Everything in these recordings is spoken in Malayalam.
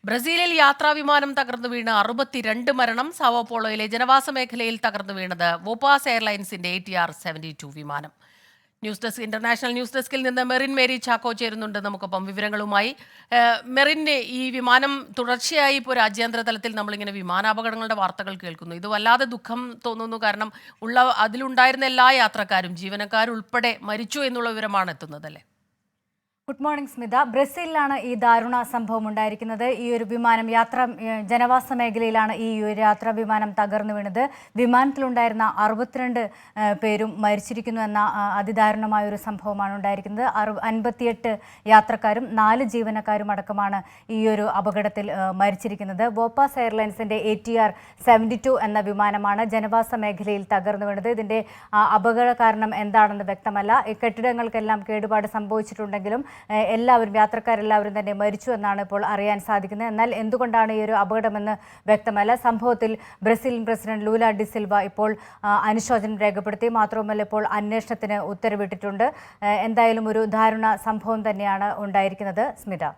ബ്രസീലിൽ യാത്രാവിമാനം തകർന്നു വീണ് 62 മരണം. സാവോപോളോയിലെ ജനവാസ മേഖലയിൽ തകർന്നു വീണത് വോപ്പാസ് എയർലൈൻസിന്റെ ATR 72 വിമാനം. ന്യൂസ് ഡെസ്ക് ഇന്റർനാഷണൽ ന്യൂസ് ഡെസ്കിൽ നിന്ന് മെറിൻ മേരി ചാക്കോ ചേരുന്നുണ്ട് നമുക്കൊപ്പം വിവരങ്ങളുമായി. മെറിന്റെ ഈ വിമാനം തുടർച്ചയായി ഇപ്പോൾ രാജ്യാന്തര തലത്തിൽ നമ്മളിങ്ങനെ വിമാനാപകടങ്ങളുടെ വാർത്തകൾ കേൾക്കുന്നു. ഇത് വല്ലാതെ ദുഃഖം തോന്നുന്നു. കാരണം അതിലുണ്ടായിരുന്ന എല്ലാ യാത്രക്കാരും ജീവനക്കാരും ഉൾപ്പെടെ മരിച്ചു എന്നുള്ള വിവരമാണ് എത്തുന്നത് അല്ലേ? Good morning Smitha. ബ്രസീലിലാണ് ഈ ദാരുണ സംഭവം ഉണ്ടായിരിക്കുന്നത്. ഈ ഒരു വിമാനം ജനവാസ മേഖലയിലാണ് ഈ ഒരു യാത്രാ വിമാനം തകർന്നു വീണത്. വിമാനത്തിലുണ്ടായിരുന്ന 62 പേരും മരിച്ചിരിക്കുന്നു എന്ന അതിദാരുണമായ ഒരു സംഭവമാണ് ഉണ്ടായിരിക്കുന്നത്. 58 യാത്രക്കാരും 4 ജീവനക്കാരും അടക്കമാണ് ഈ ഒരു അപകടത്തിൽ മരിച്ചിരിക്കുന്നത്. വോപ്പാസ് എയർലൈൻസിന്റെ ATR 72 എന്ന വിമാനമാണ് ജനവാസ മേഖലയിൽ തകർന്നു വീണത്. ഇതിന്റെ അപകട കാരണം എന്താണെന്ന് വ്യക്തമല്ല. കെട്ടിടങ്ങൾക്കെല്ലാം കേടുപാട് സംഭവിച്ചിട്ടുണ്ടെങ്കിലും യാത്രക്കാരെല്ലാവരും തന്നെ മരിച്ചു എന്നാണ് ഇപ്പോൾ അറിയാൻ സാധിക്കുന്നത്. എന്നാൽ എന്തുകൊണ്ടാണ് ഈ ഒരു അപകടമെന്ന് വ്യക്തമല്ല. സംഭവത്തിൽ Brazilian president Lula D Silva ഇപ്പോൾ അനുശോചനം രേഖപ്പെടുത്തി. മാത്രവുമല്ല ഇപ്പോൾ അന്വേഷണത്തിന് ഉത്തരവിട്ടിട്ടുണ്ട്. എന്തായാലും ഒരു ദാരുണ സംഭവം തന്നെയാണ് ഉണ്ടായിരിക്കുന്നത് സ്മിത.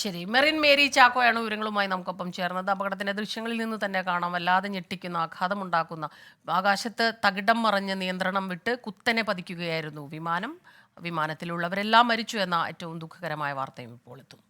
ശരി, മെറിൻ മേരി ചാക്കോയാണ് വിവരങ്ങളുമായി നമുക്കൊപ്പം ചേർന്നത്. അപകടത്തിന്റെ ദൃശ്യങ്ങളിൽ നിന്ന് തന്നെ കാണാം, വല്ലാതെ ഞെട്ടിക്കുന്ന ആഘാതമുണ്ടാക്കുന്ന, ആകാശത്ത് തകിടം മറിഞ്ഞ് നിയന്ത്രണം വിട്ട് കുത്തനെ പതിക്കുകയായിരുന്നു വിമാനം. വിമാനത്തിലുള്ളവരെല്ലാം മരിച്ചു എന്ന ഏറ്റവും ദുഃഖകരമായ വാർത്തയും ഇപ്പോൾ എത്തും.